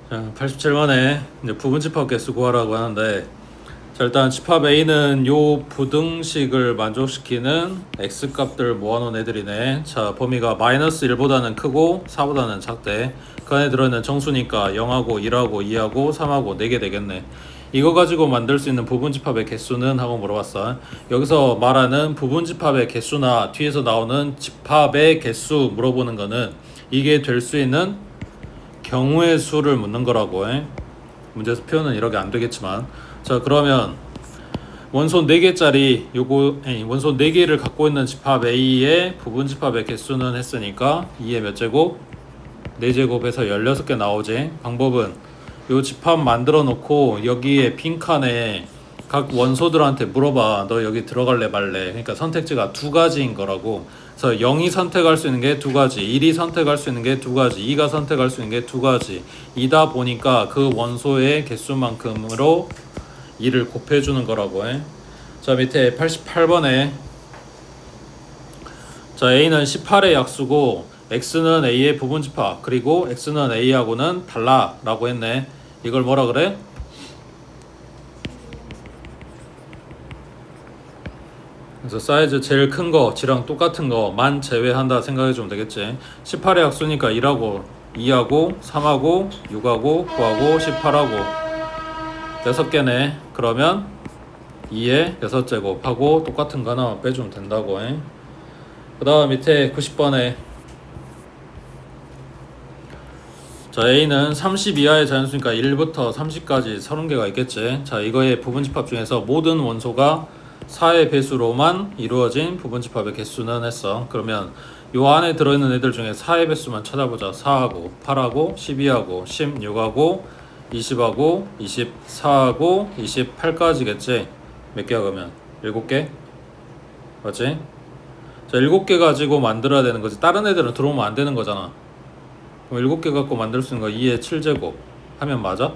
자, 87번에 이제 부분집합 개수 구하라고 하는데, 자, 일단 집합 A는 요 부등식을 만족시키는 X값들 모아놓은 애들이네. 자, 범위가 마이너스 1보다는 크고 4보다는 작대. 그 안에 들어있는 정수니까 0하고 1하고 2하고 3하고 4개 되겠네. 이거 가지고 만들 수 있는 부분집합의 개수는? 하고 물어봤어. 여기서 말하는 부분집합의 개수나 뒤에서 나오는 집합의 개수 물어보는 거는 이게 될 수 있는 경우의 수를 묻는 거라고 해. 문제에서 표현은 이렇게 안 되겠지만, 자, 그러면 원소 4개짜리 원소 4개를 갖고 있는 집합 A의 부분집합의 개수는 했으니까 2의 몇 제곱? 4제곱에서 16개 나오지. 방법은 요 집합 만들어 놓고 여기에 빈칸에 각 원소들한테 물어봐. 너 여기 들어갈래 말래. 그러니까 선택지가 두 가지인 거라고. 그래서 0이 선택할 수 있는 게 두 가지, 1이 선택할 수 있는 게 두 가지, 2가 선택할 수 있는 게 두 가지. 이다 보니까 그 원소의 개수만큼으로 2를 곱해주는 거라고 해. 자, 밑에 88번에 자, A는 18의 약수고 X는 A의 부분집합, 그리고 X는 A하고는 달라 라고 했네. 이걸 뭐라 그래? 그래서 사이즈 제일 큰 거, 지랑 똑같은 거만 제외한다 생각해주면 되겠지. 18의 약수니까 1하고 2하고 3하고 6하고 9하고 18하고 6개네. 그러면 2의 6제곱하고 똑같은 거 하나만 빼주면 된다고. 그 다음 밑에 90번에 자, A는 30 이하의 자연수니까 1부터 30까지 30개가 있겠지. 자, 이거의 부분집합 중에서 모든 원소가 4의 배수로만 이루어진 부분집합의 개수는 했어. 그러면 요 안에 들어있는 애들 중에 4의 배수만 찾아보자. 4하고 8하고 12하고 16하고 20하고 24하고 28까지겠지. 몇 개야 그러면? 7개? 맞지? 자, 7개 가지고 만들어야 되는 거지. 다른 애들은 들어오면 안 되는 거잖아. 그럼 7개 갖고 만들 수 있는 거 2의 7제곱 하면 맞아?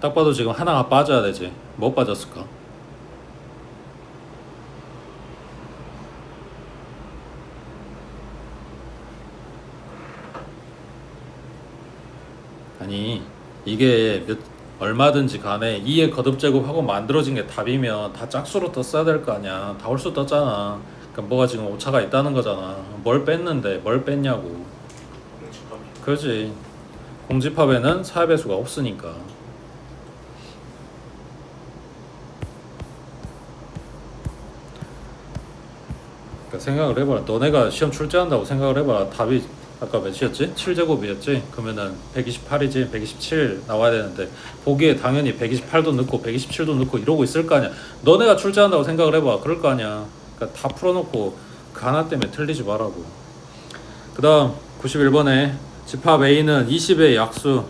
딱 봐도 지금 하나가 빠져야 되지. 뭐 빠졌을까? 아니, 이게 얼마든지 간에 2의 거듭제곱하고 만들어진 게 답이면 다 짝수로 떴어야 될 거 아니야. 다 홀수 떴잖아. 그러니까 뭐가 지금 오차가 있다는 거잖아. 뭘 뺐는데 뭘 뺐냐고. 그렇지. 공집합에는 4의 배수가 없으니까. 그러니까 생각을 해봐라. 너네가 시험 출제한다고 생각을 해봐라. 답이 아까 몇이었지? 7제곱이었지? 그러면은 128이지? 127 나와야 되는데 보기에 당연히 128도 넣고 127도 넣고 이러고 있을 거 아니야. 너네가 출제한다고 생각을 해봐. 그럴 거 아니야. 그러니까 다 풀어놓고 그 하나 때문에 틀리지 말라고. 그 다음 91번에 집합 A는 20의 약수,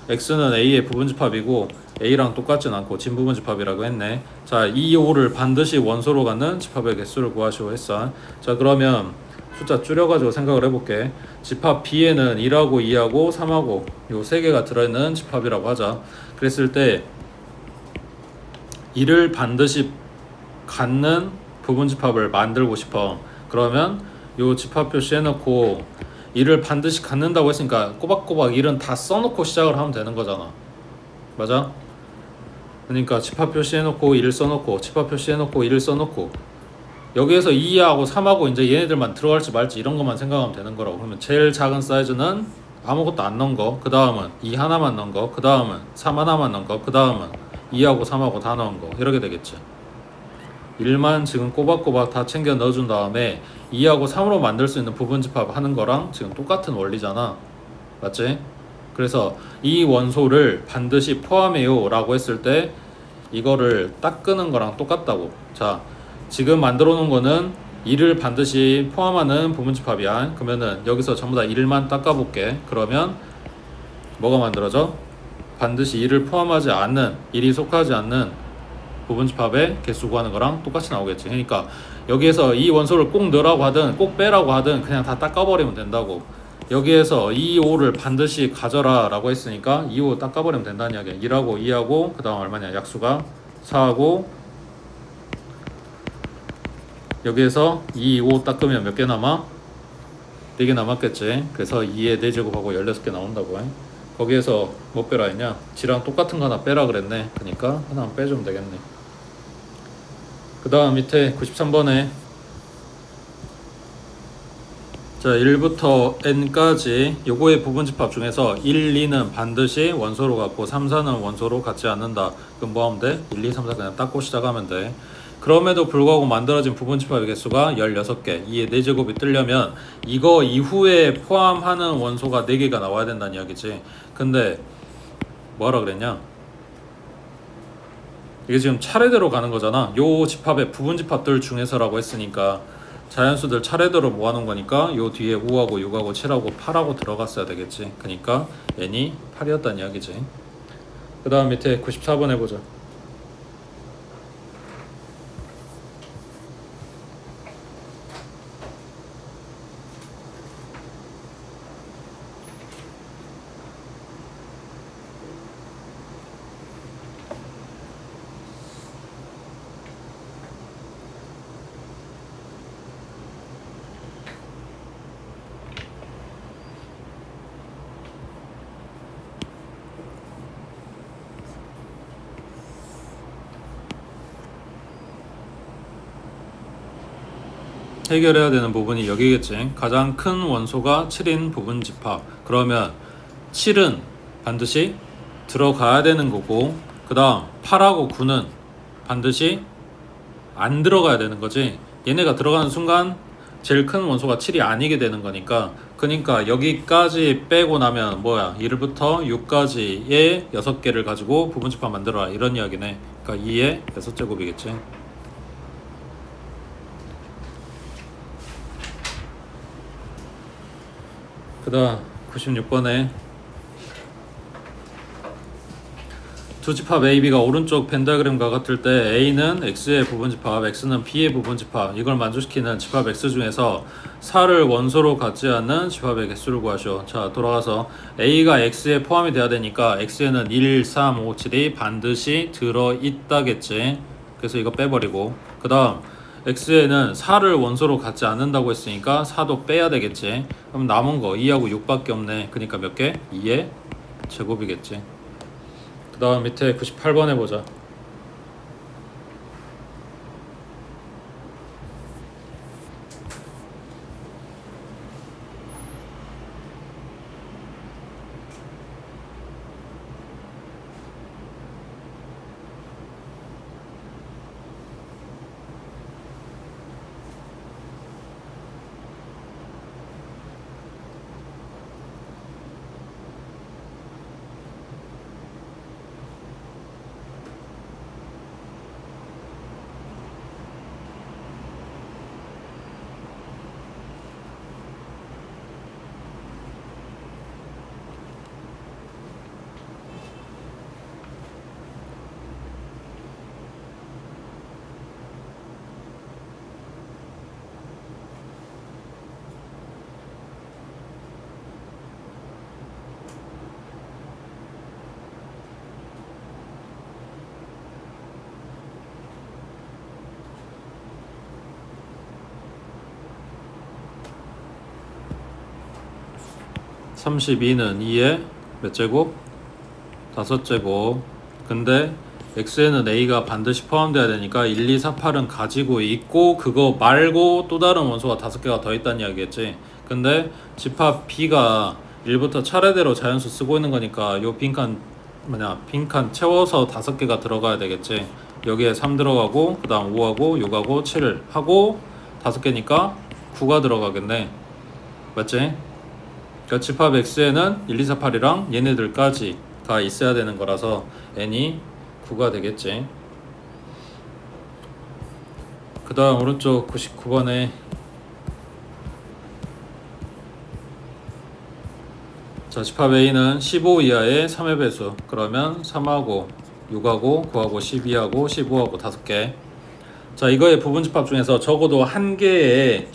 X는 A의 부분집합이고 A랑 똑같진 않고 진부분집합이라고 했네. 자, 이 5를 반드시 원소로 갖는 집합의 개수를 구하시오 했어. 자, 그러면 숫자 줄여가지고 생각을 해볼게. 집합 B에는 1하고 2하고 3하고 요 3개가 들어있는 집합이라고 하자. 그랬을 때 1을 반드시 갖는 부분집합을 만들고 싶어. 그러면 요 집합 표시해놓고 1을 반드시 갖는다고 했으니까 꼬박꼬박 1은 다 써놓고 시작을 하면 되는 거잖아. 맞아? 그러니까 집합 표시해놓고 1을 써놓고 집합 표시해놓고 1을 써놓고 여기에서 2하고 3하고 이제 얘네들만 들어갈지 말지 이런 것만 생각하면 되는 거라고. 그러면 제일 작은 사이즈는 아무것도 안 넣은 거, 그 다음은 2 하나만 넣은 거, 그 다음은 3 하나만 넣은 거, 그 다음은 2하고 3하고 다 넣은 거 이렇게 되겠지. 1만 지금 꼬박꼬박 다 챙겨 넣어준 다음에 2하고 3으로 만들 수 있는 부분집합 하는 거랑 지금 똑같은 원리잖아. 맞지? 그래서 이 원소를 반드시 포함해요 라고 했을 때 이거를 딱 끄는 거랑 똑같다고. 자, 지금 만들어 놓은 거는 1을 반드시 포함하는 부분집합이야. 그러면은 여기서 전부 다 1만 닦아볼게. 그러면 뭐가 만들어져? 반드시 1을 포함하지 않는, 1이 속하지 않는 부분집합의 개수 구하는 거랑 똑같이 나오겠지. 그러니까 여기에서 이 원소를 꼭 넣으라고 하든 꼭 빼라고 하든 그냥 다 닦아버리면 된다고. 여기에서 2, 5를 반드시 가져라 라고 했으니까 2, 5 닦아버리면 된다는 이야기야. 1하고 2하고 그 다음 얼마냐? 약수가 4하고 여기에서 2, 5 닦으면 몇 개 남아? 4개 남았겠지. 그래서 2의 4제곱하고 16개 나온다고. 거기에서 뭐 빼라 했냐? 지랑 똑같은 거 하나 빼라 그랬네. 그러니까 하나 빼주면 되겠네. 그 다음 밑에 93번에 자 1부터 n까지 요거의 부분집합 중에서 1, 2는 반드시 원소로 같고 3, 4는 원소로 같지 않는다. 그럼 뭐 하면 돼? 1, 2, 3, 4 그냥 닦고 시작하면 돼. 그럼에도 불구하고 만들어진 부분집합의 개수가 16개 2의 4제곱이 뜨려면 이거 이후에 포함하는 원소가 4개가 나와야 된다는 이야기지. 근데 뭐하라 그랬냐? 이게 지금 차례대로 가는 거잖아. 요 집합의 부분집합들 중에서라고 했으니까 자연수들 차례대로 모아놓은 거니까 요 뒤에 5하고 6하고 7하고 8하고 들어갔어야 되겠지. 그러니까 n이 8이었다는 이야기지. 그 다음 밑에 94번 해보자. 해결해야 되는 부분이 여기겠지. 가장 큰 원소가 7인 부분집합. 그러면 7은 반드시 들어가야 되는 거고 그 다음 8하고 9는 반드시 안 들어가야 되는 거지. 얘네가 들어가는 순간 제일 큰 원소가 7이 아니게 되는 거니까. 그러니까 여기까지 빼고 나면 뭐야 1부터 6까지의 6개를 가지고 부분집합 만들어라 이런 이야기네. 그러니까 2의 6제곱이겠지. 그 다음 96번에 두 집합 A, B가 오른쪽 벤 다이그램과 같을 때 A는 X의 부분집합, X는 B의 부분집합 이걸 만족시키는 집합 X 중에서 4를 원소로 갖지 않는 집합의 개수를 구하시오. 자 돌아가서 A가 X에 포함이 돼야 되니까 X에는 1, 3, 5, 7이 반드시 들어있다겠지. 그래서 이거 빼버리고 그 다음 X에는 4를 원소로 갖지 않는다고 했으니까 4도 빼야 되겠지. 그럼 남은 거 2하고 6밖에 없네. 그러니까 몇 개? 2의 제곱이겠지. 그 다음 밑에 98번 해보자. (32는) 2의 몇 제곱? 5제곱. 근데 X에는 A가 반드시 포함돼야 되니까 1, 2, 4, 8은 가지고 있고 그거 말고 또 다른 원소가 5개가 더 있다는 이야기겠지. 근데 집합 B가 1부터 차례대로 자연수 쓰고 있는 거니까 요 빈칸 채워서 5개가 들어가야 되겠지. 여기에 3 들어가고 그 다음 5하고 6하고 7 하고 5개니까 9가 들어가겠네. 맞지? 그러니까 집합 X에는 1, 2, 4, 8이랑 얘네들까지가 있어야 되는 거라서 n이 9가 되겠지. 그 다음 오른쪽 99번에 자 집합 A는 15 이하의 3의 배수. 그러면 3하고 6하고 9하고 12하고 15하고 5개. 자 이거의 부분집합 중에서 적어도 한 개의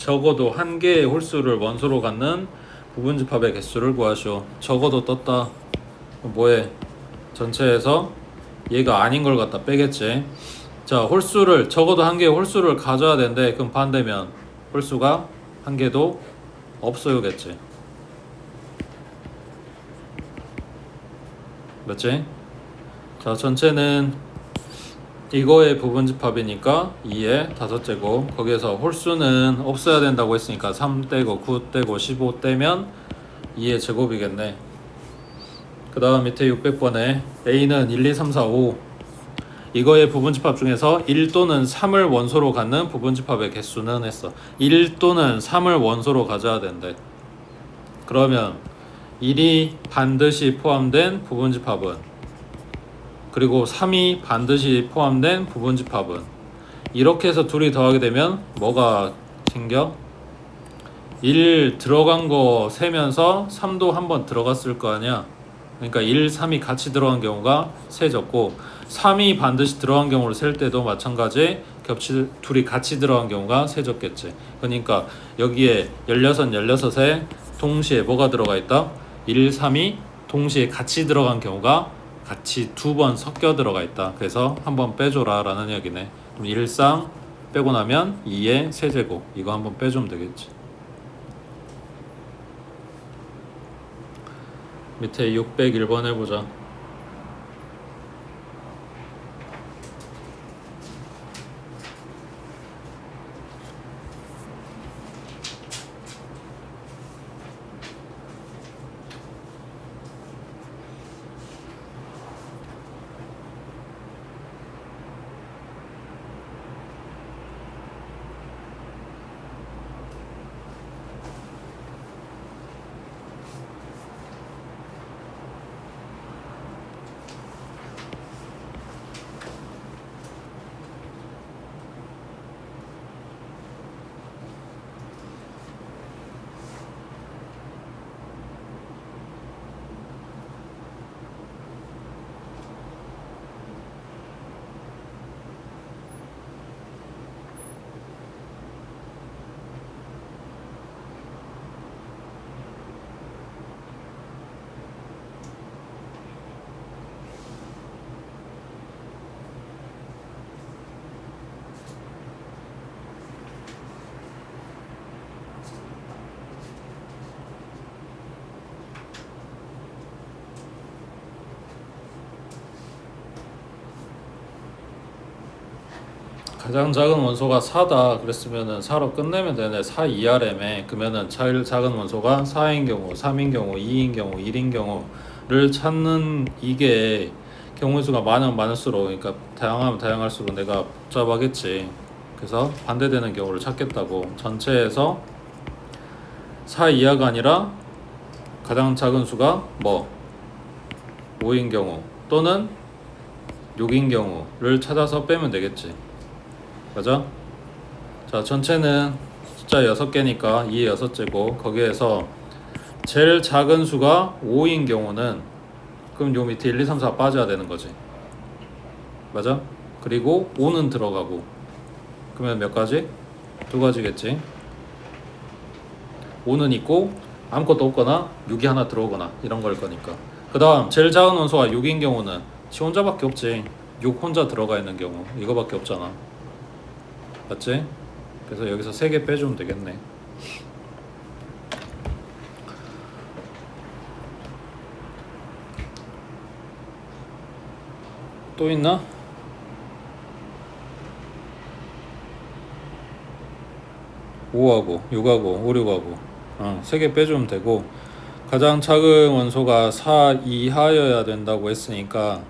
홀수를 원소로 갖는 부분집합의 개수를 구하시오. 적어도 떴다. 뭐해? 전체에서 얘가 아닌 걸 갖다 빼겠지. 자 홀수를 적어도 한 개의 홀수를 가져야 되는데 그럼 반대면 홀수가 한 개도 없어요겠지. 맞지? 자, 전체는 이거의 부분집합이니까 2의 5제곱, 거기에서 홀수는 없어야 된다고 했으니까 3떼고 9떼고 15떼면 2의 제곱이겠네. 그 다음 밑에 600번에 A는 1, 2, 3, 4, 5 이거의 부분집합 중에서 1 또는 3을 원소로 갖는 부분집합의 개수는 했어. 1 또는 3을 원소로 가져야 된대. 그러면 1이 반드시 포함된 부분집합은, 그리고 3이 반드시 포함된 부분집합은, 이렇게 해서 둘이 더하게 되면 뭐가 생겨? 1 들어간 거 세면서 3도 한번 들어갔을 거 아니야. 그러니까 1, 3이 같이 들어간 경우가 세졌고, 3이 반드시 들어간 경우를 셀 때도 마찬가지 둘이 같이 들어간 경우가 세졌겠지. 그러니까 여기에 16, 16에 동시에 뭐가 들어가 있다? 1, 3이 동시에 같이 들어간 경우가 같이 2번 섞여 들어가 있다. 그래서 한번 빼줘라 라는 이야기네. 그럼 1쌍 빼고 나면 2의 세제곱, 이거 한번 빼주면 되겠지. 밑에 601번 해보자. 가장 작은 원소가 4다 그랬으면은 4로 끝내면 되네. 4 이하래매. 그러면은 제일 작은 원소가 4인 경우, 3인 경우, 2인 경우, 1인 경우를 찾는, 이게 경우의 수가 많으면 많을수록, 그러니까 다양하면 다양할수록 내가 복잡하겠지. 그래서 반대되는 경우를 찾겠다고. 전체에서 4 이하가 아니라 가장 작은 수가 뭐 5인 경우 또는 6인 경우를 찾아서 빼면 되겠지. 맞아? 자, 전체는 숫자 6개니까 2의 6제곱, 거기에서 제일 작은 수가 5인 경우는 그럼 요 밑에 1, 2, 3, 4 빠져야 되는 거지. 맞아? 그리고 5는 들어가고, 그러면 몇 가지? 2가지겠지. 5는 있고 아무것도 없거나 6이 하나 들어오거나 이런 걸 거니까. 그 다음 제일 작은 원소가 6인 경우는 지 혼자밖에 없지. 6 혼자 들어가 있는 경우 이거밖에 없잖아. 맞지? 그래서 여기서 3개 빼주면 되겠네. 또 있나? (5하고) (6하고) (5, 6하고) 3개 빼주면 되고, 가장 작은 원소가 4 이하여야 된다고 했으니까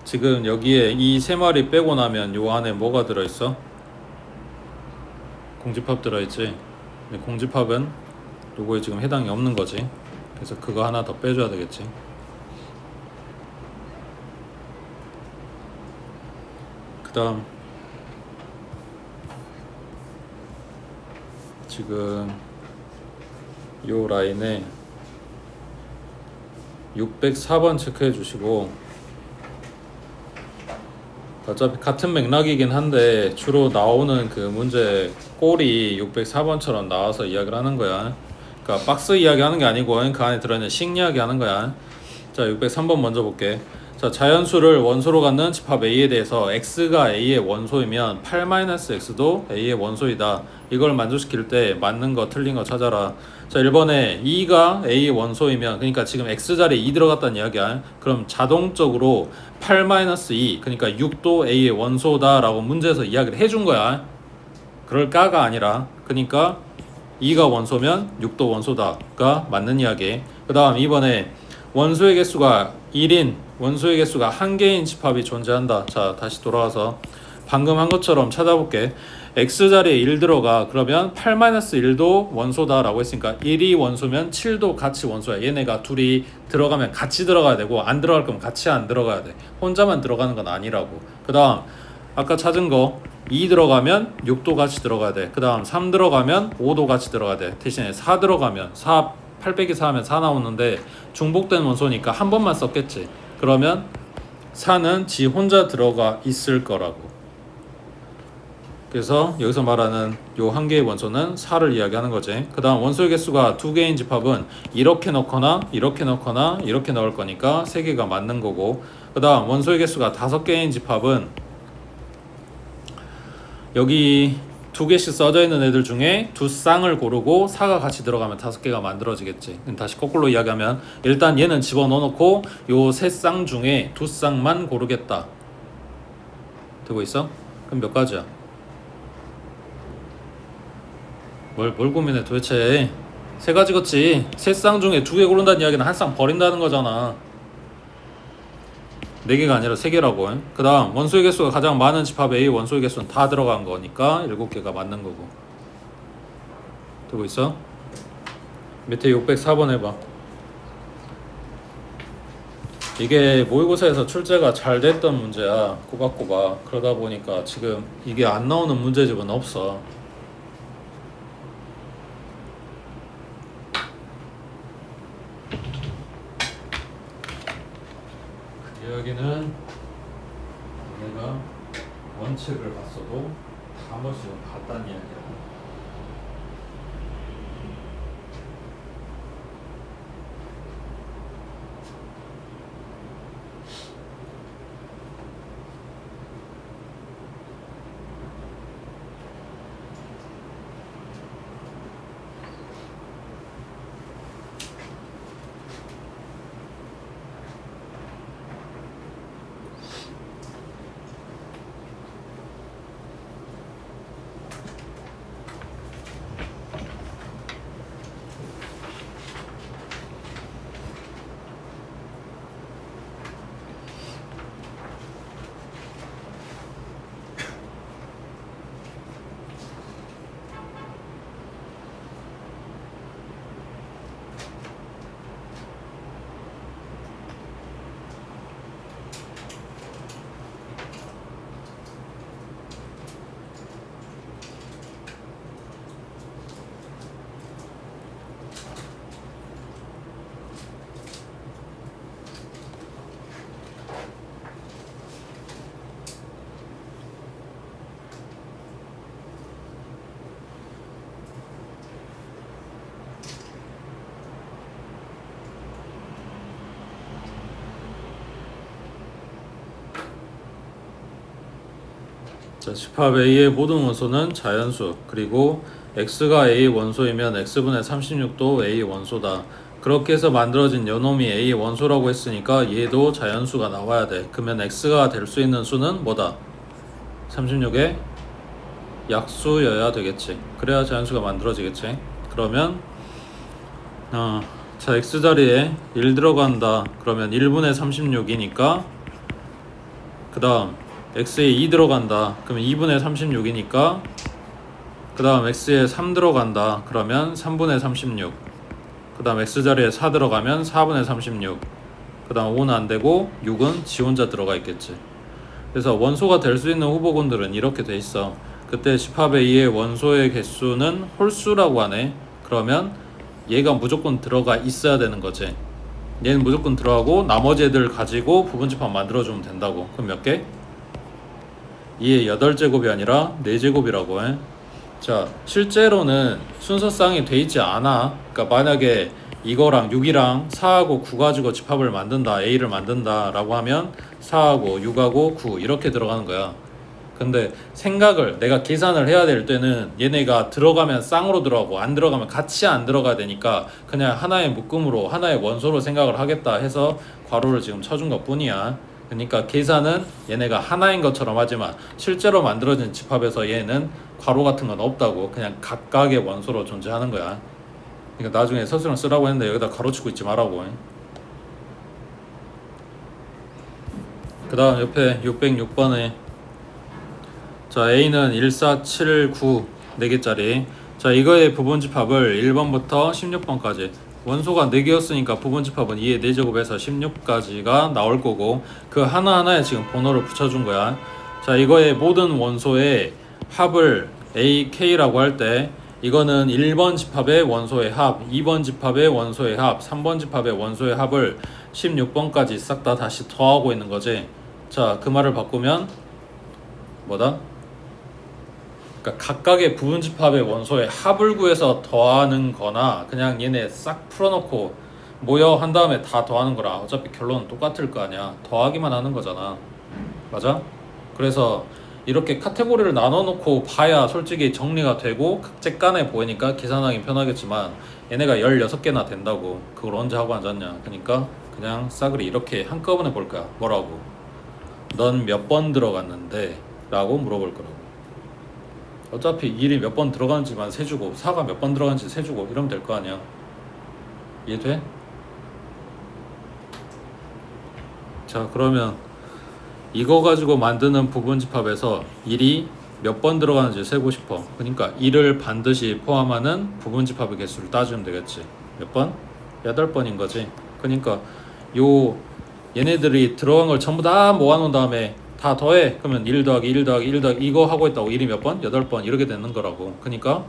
지금 여기에 이 3마리 빼고 나면 요 안에 뭐가 들어있어? 공집합 들어있지. 근데 공집합은 요거에 지금 해당이 없는 거지. 그래서 그거 하나 더 빼줘야 되겠지. 그 다음 지금 요 라인에 604번 체크해 주시고, 어차피 같은 맥락이긴 한데 주로 나오는 그 문제 꼴이 604번처럼 나와서 이야기를 하는 거야. 그러니까 박스 이야기 하는 게 아니고 그 안에 들어있는 식 이야기 하는 거야. 자, 603번 먼저 볼게. 자, 자연수를 원소로 갖는 집합 A에 대해서 X가 A의 원소이면 8-X도 A의 원소이다. 이걸 만족시킬 때 맞는 거 틀린 거 찾아라. 자 1번에 2가 A 원소이면 그러니까 지금 X자리에 2 들어갔다는 이야기야. 그럼 자동적으로 8-2 그러니까 6도 A의 원소다 라고 문제에서 이야기를 해준 거야. 그럴까가 아니라 그러니까 2가 원소면 6도 원소다가 맞는 이야기. 그 다음 2번에 원소의 개수가 1인 원소의 개수가 한 개인 집합이 존재한다. 자 다시 돌아와서 방금 한 것처럼 찾아볼게. X자리에 1 들어가 그러면 8-1도 원소다 라고 했으니까 1이 원소면 7도 같이 원소야. 얘네가 둘이 들어가면 같이 들어가야 되고 안 들어갈 거면 같이 안 들어가야 돼. 혼자만 들어가는 건 아니라고. 그 다음 아까 찾은 거 2 들어가면 6도 같이 들어가야 돼. 그 다음 3 들어가면 5도 같이 들어가야 돼. 대신에 4 들어가면 8 빼기 4 하면 4 나오는데 중복된 원소니까 한 번만 썼겠지. 그러면 4는 지 혼자 들어가 있을 거라고. 그래서 여기서 말하는 요 한 개의 원소는 4를 이야기하는 거지. 그 다음 원소의 개수가 2개인 집합은 이렇게 넣거나 이렇게 넣거나 이렇게 넣을 거니까 3개가 맞는 거고, 그 다음 원소의 개수가 5개인 집합은 여기 2개씩 써져 있는 애들 중에 2쌍을 고르고 4가 같이 들어가면 5개가 만들어지겠지. 다시 거꾸로 이야기하면 일단 얘는 집어넣어놓고 요 3쌍 중에 2쌍만 고르겠다. 되고 있어? 그럼 몇 가지야? 뭘 고민해 도대체. 3가지겠지. 3쌍 중에 2개 고른다는 이야기는 한 쌍 버린다는 거잖아. 4개가 아니라 3개라고. 그 다음 원소의 개수가 가장 많은 집합 A 원소의 개수는 다 들어간 거니까 7개가 맞는 거고. 되고 있어? 밑에 604번 해봐. 이게 모의고사에서 출제가 잘 됐던 문제야. 꼬박꼬박. 그러다 보니까 지금 이게 안 나오는 문제집은 없어. 여기는 내가 원칙을 봤어도 한 번씩은 봤다는 이야기야. 자, 집합 A의 모든 원소는 자연수, 그리고 X가 A 원소이면 X분의 36도 A 원소다. 그렇게 해서 만들어진 요놈이 A 원소라고 했으니까 얘도 자연수가 나와야 돼. 그러면 X가 될 수 있는 수는 뭐다? 36의 약수여야 되겠지. 그래야 자연수가 만들어지겠지. 그러면 자, X자리에 1 들어간다. 그러면 1분의 36이니까 그 다음 X에 2 들어간다. 그러면 2분의 36이니까 그 다음 X에 3 들어간다. 그러면 3분의 36. 그 다음 X자리에 4 들어가면 4분의 36. 그 다음 5는 안되고 6은 지 혼자 들어가 있겠지. 그래서 원소가 될 수 있는 후보군들은 이렇게 돼 있어. 그때 집합 A의 원소의 개수는 홀수라고 하네. 그러면 얘가 무조건 들어가 있어야 되는 거지. 얘는 무조건 들어가고 나머지 애들 가지고 부분집합 만들어주면 된다고. 그럼 몇 개? 2의 8제곱이 아니라 4제곱이라고 해. 자, 실제로는 순서쌍이 돼 있지 않아. 그러니까 만약에 이거랑 6이랑 4하고 9 가지고 집합을 만든다, A를 만든다 라고 하면 4하고 6하고 9 이렇게 들어가는 거야. 근데 생각을 내가 계산을 해야 될 때는 얘네가 들어가면 쌍으로 들어가고 안 들어가면 같이 안 들어가야 되니까 그냥 하나의 묶음으로 하나의 원소로 생각을 하겠다 해서 괄호를 지금 쳐준 것 뿐이야. 그러니까 계산은 얘네가 하나인 것처럼 하지만 실제로 만들어진 집합에서 얘는 괄호 같은 건 없다고, 그냥 각각의 원소로 존재하는 거야. 그러니까 나중에 서술형 쓰라고 했는데 여기다 가로치고 있지 말라고. 그 다음 옆에 606번에 자 A는 1, 4, 7, 9 4개짜리. 자 이거의 부분집합을 1번부터 16번까지, 원소가 4개였으니까 부분집합은 2의 4제곱에서 16까지가 나올 거고 그 하나하나에 지금 번호를 붙여준 거야. 자 이거의 모든 원소의 합을 AK라고 할 때 이거는 1번 집합의 원소의 합, 2번 집합의 원소의 합, 3번 집합의 원소의 합을 16번까지 싹 다 다시 더하고 있는 거지. 자 그 말을 바꾸면 뭐다? 그러니까 각각의 부분집합의 원소의 합을 구해서 더하는 거나 그냥 얘네 싹 풀어놓고 모여 한 다음에 다 더하는 거라 어차피 결론은 똑같을 거 아니야. 더하기만 하는 거잖아. 맞아? 그래서 이렇게 카테고리를 나눠놓고 봐야 솔직히 정리가 되고 각재간에 보이니까 계산하기 편하겠지만 얘네가 16개나 된다고. 그걸 언제 하고 앉았냐. 그러니까 그냥 싸그리 이렇게 한꺼번에 볼 거야. 뭐라고? 넌 몇 번 들어갔는데? 라고 물어볼 거라고. 어차피 1이 몇 번 들어가는지만 세주고 4가 몇 번 들어가는지 세주고 이러면 될 거 아니야. 이해돼? 자 그러면 이거 가지고 만드는 부분집합에서 1이 몇 번 들어가는지 세고 싶어. 그러니까 1을 반드시 포함하는 부분집합의 개수를 따지면 되겠지. 몇 번? 8번인 거지. 그러니까 요 얘네들이 들어간 걸 전부 다 모아놓은 다음에 다 더해. 그러면 1 더하기 1 더하기 1 더하기 이거 하고 있다고. 1이 몇 번? 8번 이렇게 되는 거라고. 그러니까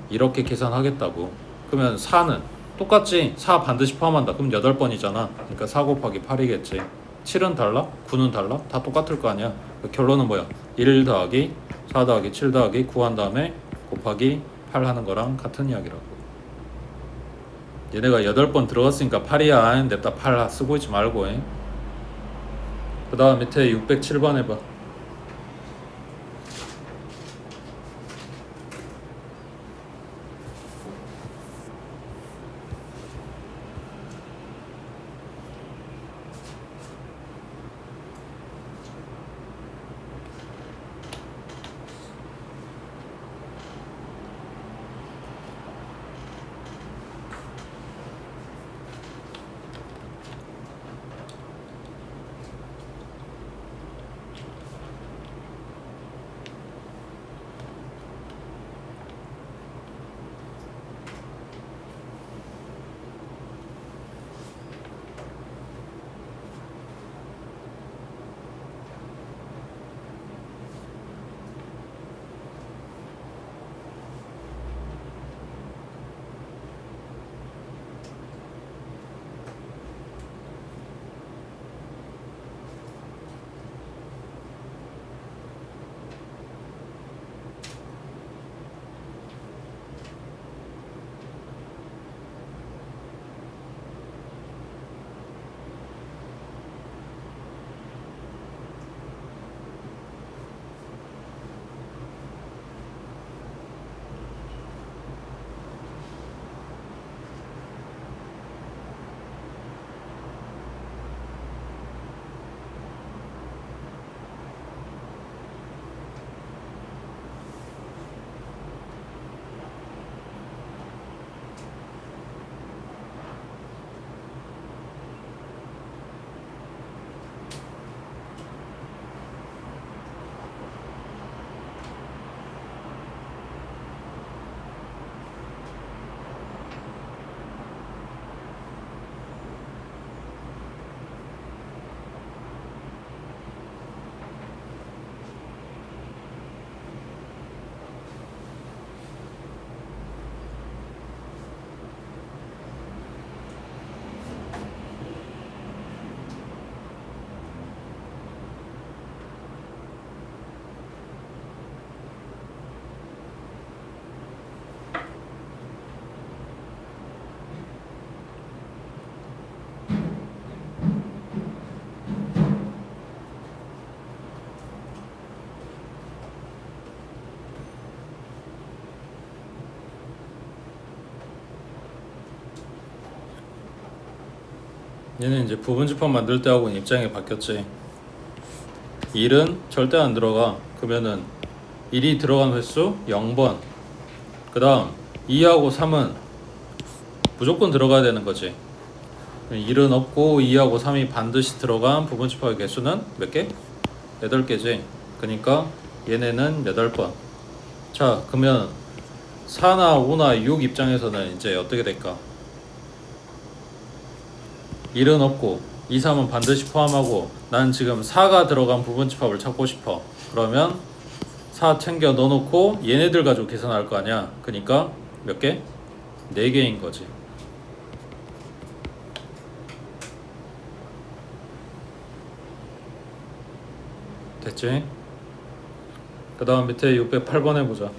이렇게 계산하겠다고. 그러면 4는 똑같지. 4 반드시 포함한다. 그럼 8번이잖아. 그러니까 4 곱하기 8이겠지. 7은 달라? 9는 달라? 다 똑같을 거 아니야. 결론은 뭐야? 1 더하기 4 더하기 7 더하기 9 한 다음에 곱하기 8 하는 거랑 같은 이야기라고. 얘네가 8번 들어갔으니까 8이야. 냅다 8 쓰고 있지 말고. 그 다음 밑에 607번 해봐. 얘는 이제 부분집합 만들 때하고는 입장이 바뀌었지. 1은 절대 안 들어가. 그러면은 1이 들어간 횟수 0번. 그 다음 2하고 3은 무조건 들어가야 되는 거지. 1은 없고 2하고 3이 반드시 들어간 부분집합의 개수는 몇 개? 8개지. 그러니까 얘네는 8번. 자, 그러면 4나 5나 6 입장에서는 이제 어떻게 될까? 1은 없고 2, 3은 반드시 포함하고 난 지금 4가 들어간 부분집합을 찾고 싶어. 그러면 4 챙겨 넣어놓고 얘네들 가지고 계산할 거 아니야. 그러니까 몇 개? 4개인 거지. 됐지? 그 다음 밑에 608번 해보자.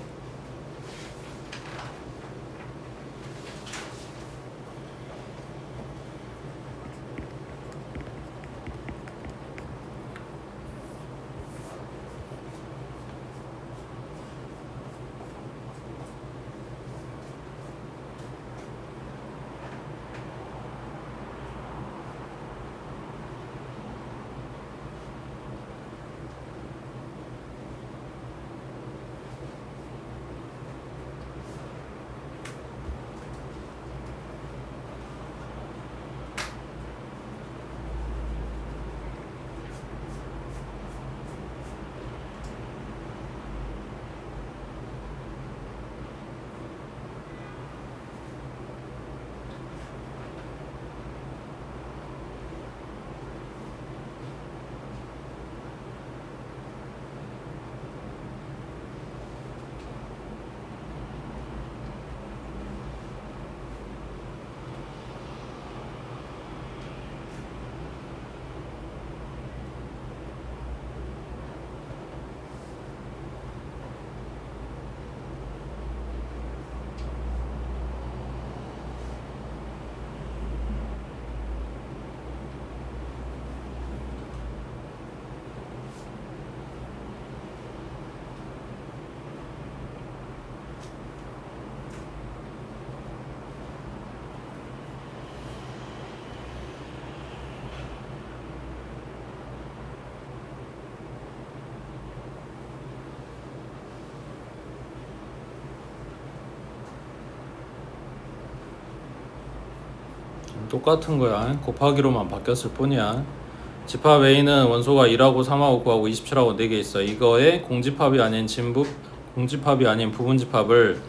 똑같은 거야. 곱하기로만 바뀌었을 뿐이야. 집합 A는 원소가 1하고 3하고 9하고 27하고 4개 있어. 이거에 공집합이 아닌 공집합이 아닌 부분집합을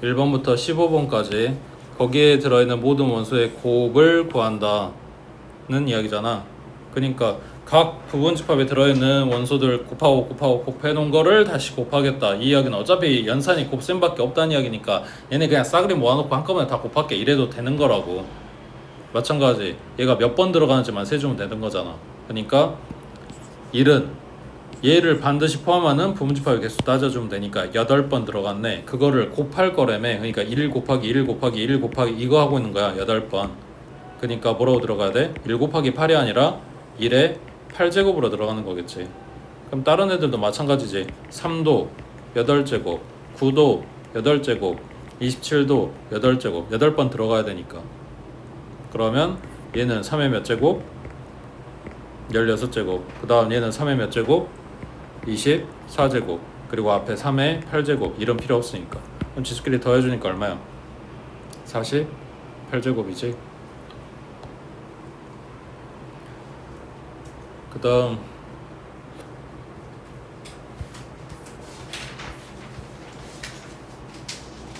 1번부터 15번까지 거기에 들어있는 모든 원소의 곱을 구한다는 이야기잖아. 그러니까 각 부분집합에 들어있는 원소들 곱하고 곱해놓은 거를 다시 곱하겠다. 이 이야기는 어차피 연산이 곱셈밖에 없다는 이야기니까 얘네 그냥 싸그리 모아놓고 한꺼번에 다 곱할게 이래도 되는 거라고. 마찬가지 얘가 몇 번 들어가는지만 세주면 되는 거잖아. 그러니까 1은 얘를 반드시 포함하는 부분집합의 개수 따져주면 되니까 8번 들어갔네. 그거를 곱할 거라며. 그러니까 1 곱하기 1 곱하기 1 곱하기 이거 하고 있는 거야. 8번. 그러니까 뭐라고 들어가야 돼? 1 곱하기 8이 아니라 1에 8제곱으로 들어가는 거겠지. 그럼 다른 애들도 마찬가지지. 3도 8제곱, 9도 8제곱, 27도 8제곱 8번 들어가야 되니까. 그러면 얘는 3의 몇 제곱? 16제곱. 그 다음 얘는 3의 몇 제곱? 24제곱. 그리고 앞에 3의 8제곱. 이런 필요 없으니까. 그럼 지수끼리 더해주니까 얼마야? 48제곱이지. 그 다음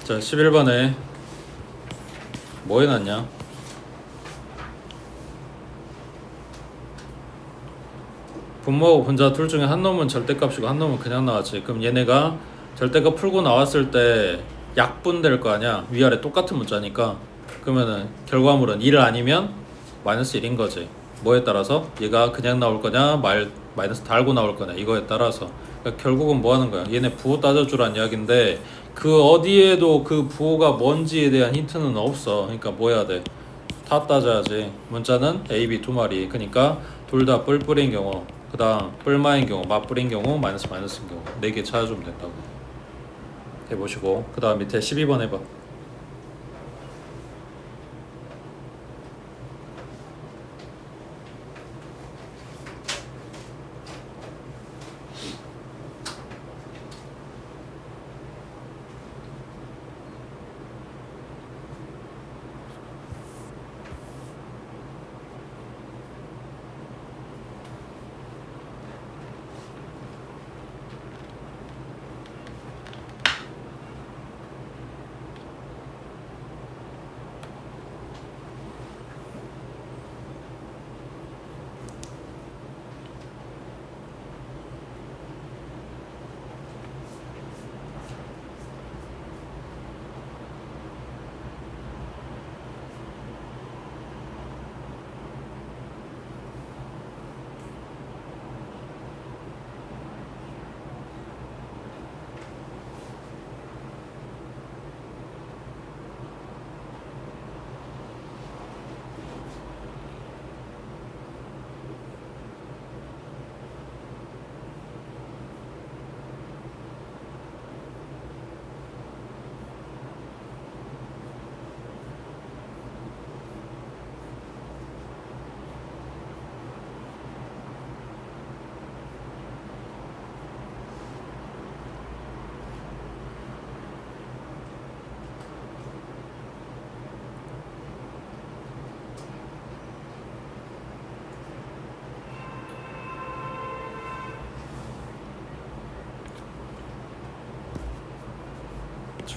자 11번에 뭐 해놨냐? 분모하고 분자 둘 중에 한 놈은 절대값이고 한 놈은 그냥 나왔지. 그럼 얘네가 절대값 풀고 나왔을 때 약분될 거 아니야. 위아래 똑같은 문자니까. 그러면은 결과물은 1 아니면 마이너스 1인 거지. 뭐에 따라서? 얘가 그냥 나올 거냐 마이너스 달고 나올 거냐 이거에 따라서. 그러니까 결국은 뭐 하는 거야? 얘네 부호 따져주란 이야기인데 그 어디에도 그 부호가 뭔지에 대한 힌트는 없어. 그러니까 뭐 해야 돼? 다 따져야지. 문자는 A, B 두 마리. 그러니까 둘 다 뿔뿔인 경우, 그 다음 뿔마인 경우, 맞뿔인 경우, 마이너스인 경우 4개 찾아주면 된다고 해보시고, 그 다음 밑에 12번 해봐.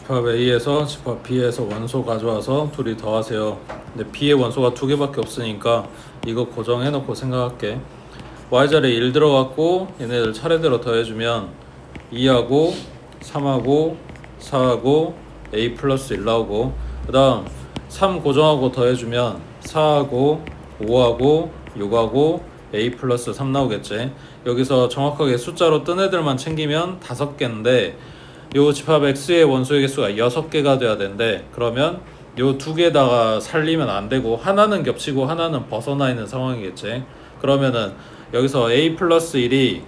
집합 A에서 집합 B에서 원소 가져와서 둘이 더하세요. 근데 B의 원소가 두 개밖에 없으니까 이거 고정해놓고 생각할게. Y자리에 1 들어갔고 얘네들 차례대로 더해주면 2하고 3하고 4하고 A 플러스 1 나오고, 그 다음 3 고정하고 더해주면 4하고 5하고 6하고 A 플러스 3 나오겠지. 여기서 정확하게 숫자로 뜬 애들만 챙기면 5개인데 요 집합 X의 원소의 개수가 6개가 돼야 되는데, 그러면 요 두 개다가 살리면 안 되고 하나는 겹치고 하나는 벗어나 있는 상황이겠지. 그러면은 여기서 A 플러스 1이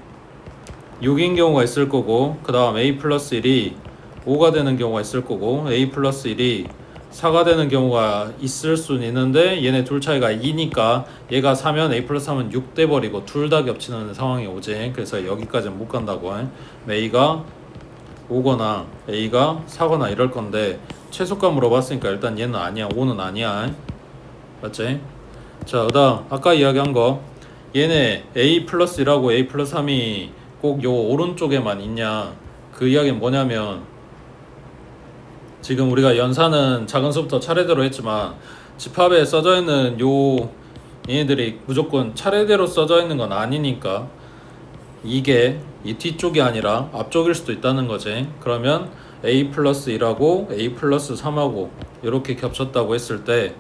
6인 경우가 있을 거고, 그 다음 A 플러스 1이 5가 되는 경우가 있을 거고, A 플러스 1이 4가 되는 경우가 있을 수는 있는데 얘네 둘 차이가 2니까 얘가 4면 A 플러스 3은 6 돼버리고 둘 다 겹치는 상황이 오지. 그래서 여기까지는 못 간다고. A가 5거나 A가 4거나 이럴 건데 최소값 물어봤으니까 일단 얘는 아니야. 5는 아니야. 맞지? 자, 그 다음 아까 이야기한 거, 얘네 A 플러스 1하고 A 플러스 3이 꼭 요 오른쪽에만 있냐, 그 이야기는 뭐냐면 지금 우리가 연산은 작은 수부터 차례대로 했지만 집합에 써져 있는 요 얘네들이 무조건 차례대로 써져 있는 건 아니니까 이게 이 뒤쪽이 아니라 앞쪽일 수도 있다는 거지. 그러면 A 플러스 1하고 A 플러스 3하고 이렇게 겹쳤다고 했을 때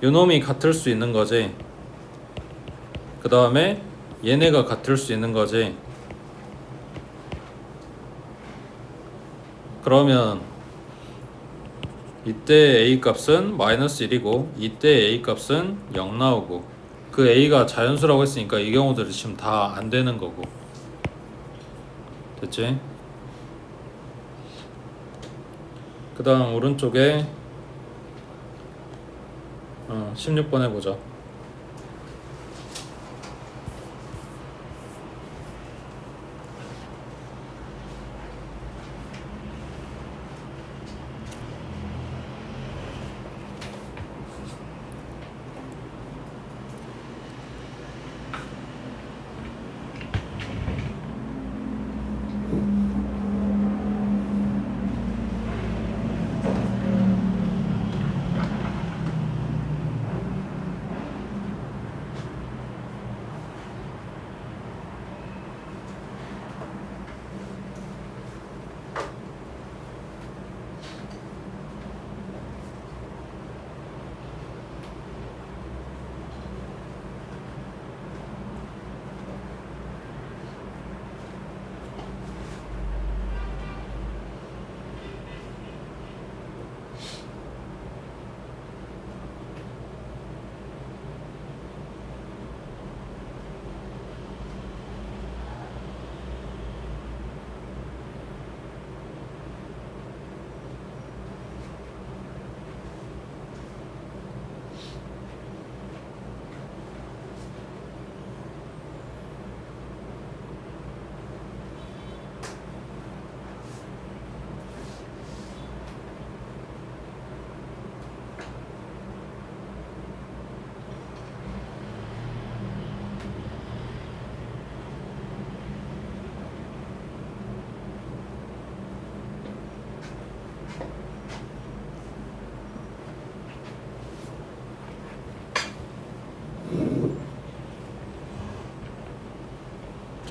요놈이 같을 수 있는 거지. 그 다음에 얘네가 같을 수 있는 거지. 그러면 이때 A 값은 마이너스 1이고 이때 A 값은 0 나오고, 그 A가 자연수라고 했으니까 이 경우들이 지금 다 안 되는 거고. 됐지? 그 다음 오른쪽에 16번 해보자.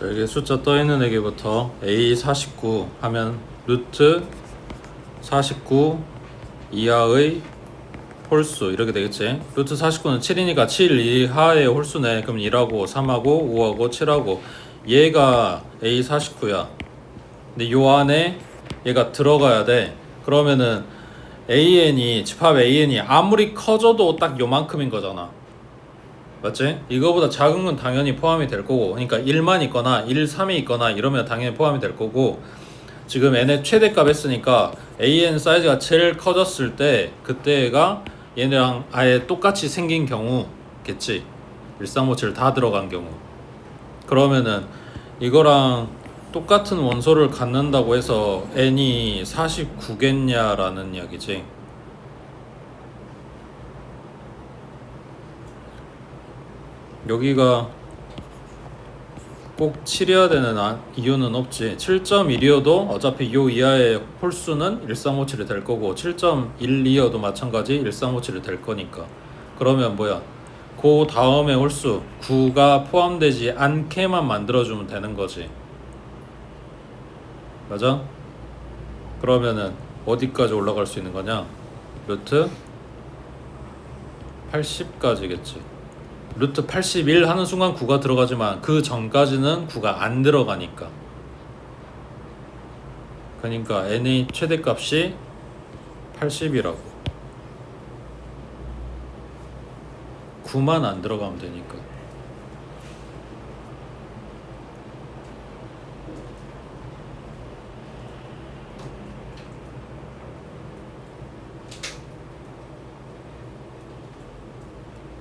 자, 이게 숫자 떠있는 애기부터 A49 하면 루트 49 이하의 홀수 이렇게 되겠지. 루트 49는 7이니까 7 이하의 홀수네. 그럼 1하고 3하고 5하고 7하고 얘가 A49야. 근데 요 안에 얘가 들어가야 돼. 그러면은 AN이 집합 AN이 아무리 커져도 딱 요만큼인 거잖아. 맞지? 이거보다 작은 건 당연히 포함이 될 거고, 그러니까 1만 있거나 1, 3이 있거나 이러면 당연히 포함이 될 거고, 지금 n의 최대값 했으니까 AN 사이즈가 제일 커졌을 때 그때가 얘네랑 아예 똑같이 생긴 경우겠지. 1357 다 들어간 경우. 그러면은 이거랑 똑같은 원소를 갖는다고 해서 n이 49겠냐라는 이야기지. 여기가 꼭 7이어야 되는 이유는 없지. 7.1이어도 어차피 요 이하의 홀수는 1357이 될 거고 7.12여도 마찬가지 1357이 될 거니까. 그러면 뭐야? 그 다음에 홀수 9가 포함되지 않게만 만들어주면 되는 거지. 맞아? 그러면은 어디까지 올라갈 수 있는 거냐? 루트 80까지겠지. 루트 81 하는 순간 9가 들어가지만 그 전까지는 9가 안 들어가니까. 그러니까 n의 최대값이 80이라고. 9만 안 들어가면 되니까.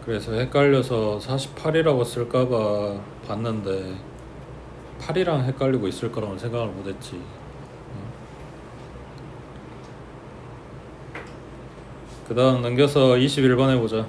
그래서 헷갈려서 48이라고 쓸까봐 봤는데 8이랑 헷갈리고 있을 거라고 생각을 못했지. 그 다음 넘겨서 21번 해보자.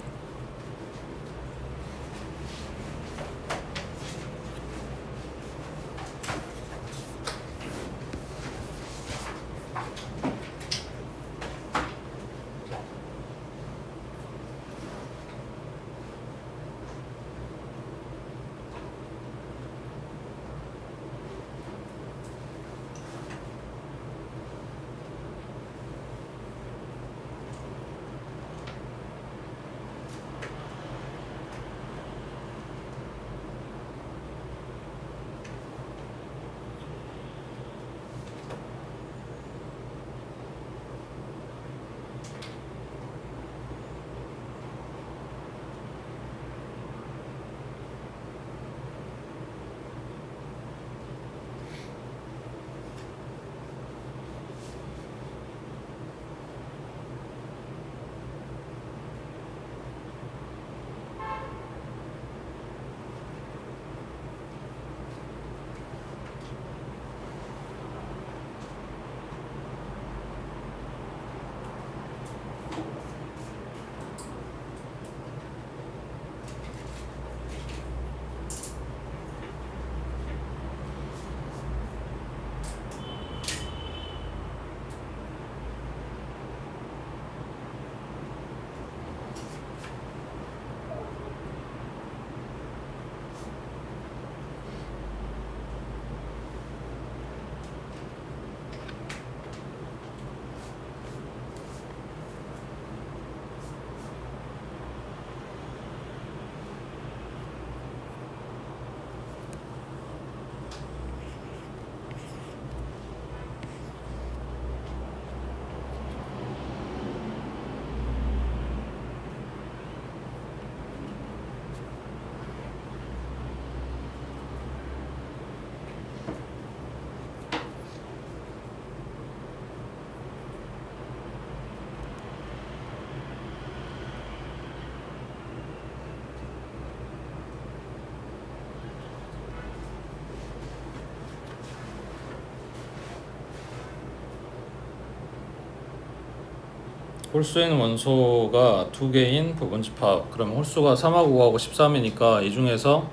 홀수에 있는 원소가 두 개인 부분집합. 그럼 홀수가 3하고 5하고 13이니까 이 중에서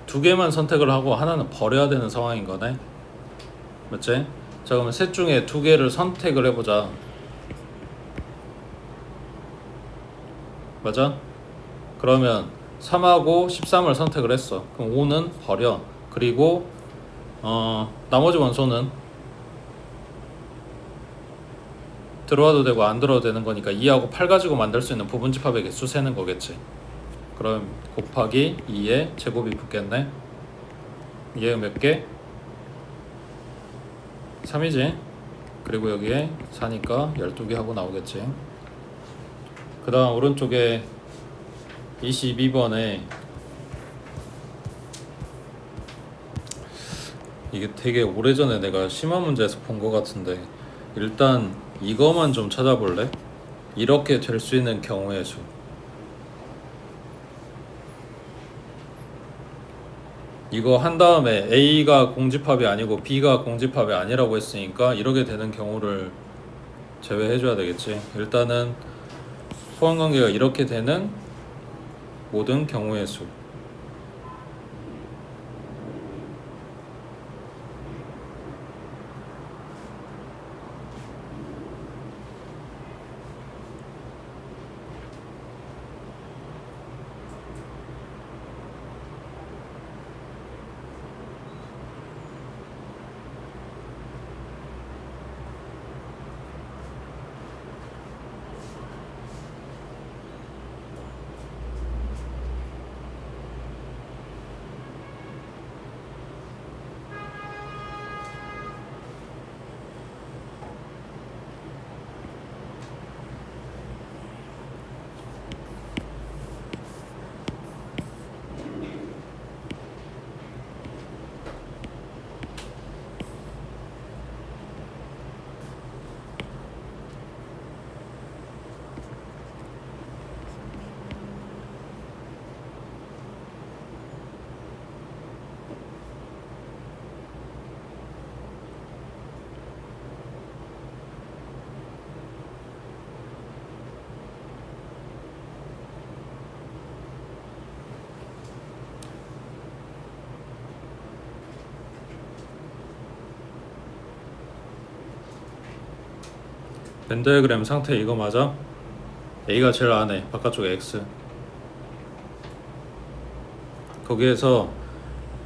두 개만 선택을 하고 하나는 버려야 되는 상황인 거네. 맞지? 자, 그러면 셋 중에 두 개를 선택을 해보자. 맞아? 그러면 3하고 13을 선택을 했어. 그럼 5는 버려. 그리고 나머지 원소는 들어와도 되고 안 들어와도 되는 거니까 2하고 8 가지고 만들 수 있는 부분집합의 개수 세는 거겠지. 그럼 곱하기 2에 제곱이 붙겠네. 얘가 몇 개? 3이지. 그리고 여기에 4니까 12개 하고 나오겠지. 그 다음 오른쪽에 22번에 이게 되게 오래전에 내가 심화 문제에서 본 것 같은데 일단 이거만 좀 찾아볼래? 이렇게 될 수 있는 경우의 수. 이거 한 다음에 A가 공집합이 아니고 B가 공집합이 아니라고 했으니까 이렇게 되는 경우를 제외해줘야 되겠지. 일단은 소환관계가 이렇게 되는 모든 경우의 수. 벤 다이어그램 상태 이거 맞아? A가 제일 안에 바깥쪽에 X. 거기에서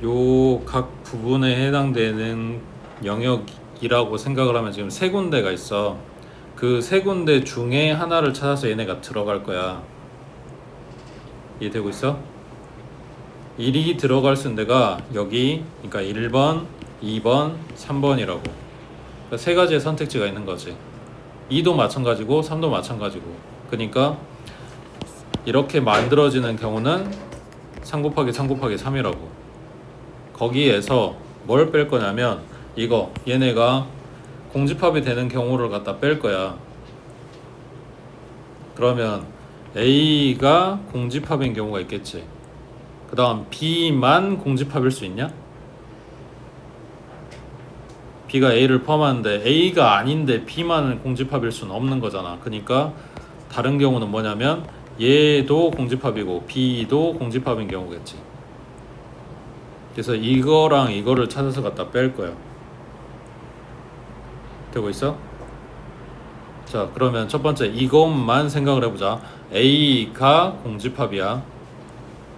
요 각 부분에 해당되는 영역이라고 생각을 하면 지금 세 군데가 있어. 그 세 군데 중에 하나를 찾아서 얘네가 들어갈 거야. 이해되고 있어? 1이 들어갈 수 있는 데가 여기, 그러니까 1번, 2번, 3번이라고. 그러니까 세 가지의 선택지가 있는 거지. 2도 마찬가지고 3도 마찬가지고. 그러니까 이렇게 만들어지는 경우는 3 곱하기 3 곱하기 3이라고. 거기에서 뭘 뺄 거냐면 이거 얘네가 공집합이 되는 경우를 갖다 뺄 거야. 그러면 A가 공집합인 경우가 있겠지. 그 다음 B만 공집합일 수 있냐? B가 A를 포함하는데 A가 아닌데 B만 공집합일 수는 없는 거잖아. 그러니까 다른 경우는 뭐냐면 얘도 공집합이고 B도 공집합인 경우겠지. 그래서 이거랑 이거를 찾아서 갖다 뺄 거야. 되고 있어? 자, 그러면 첫 번째 이것만 생각을 해보자. A가 공집합이야.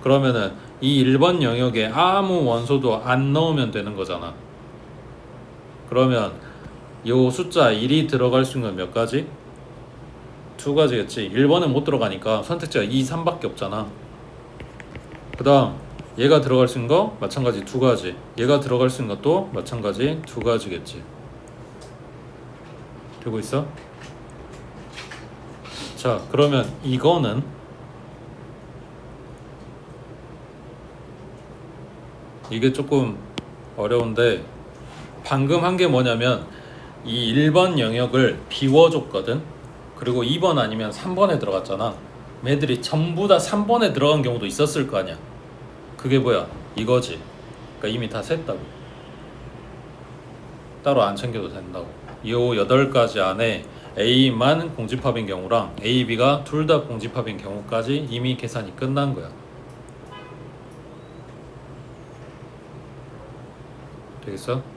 그러면은 이 1번 영역에 아무 원소도 안 넣으면 되는 거잖아. 그러면 요 숫자 1이 들어갈 수 있는 건 몇 가지? 두 가지겠지. 1번은 못 들어가니까 선택지가 2, 3밖에 없잖아. 그 다음 얘가 들어갈 수 있는 거 마찬가지 두 가지. 얘가 들어갈 수 있는 것도 마찬가지 두 가지겠지. 되고 있어? 자, 그러면 이거는 이게 조금 어려운데 방금 한 게 뭐냐면 이 1번 영역을 비워줬거든. 그리고 2번 아니면 3번에 들어갔잖아. 애들이 전부 다 3번에 들어간 경우도 있었을 거 아니야. 그게 뭐야? 이거지. 그러니까 이미 다 셌다고. 따로 안 챙겨도 된다고. 이 8가지 안에 A만 공집합인 경우랑 A, B가 둘 다 공집합인 경우까지 이미 계산이 끝난 거야. 되겠어?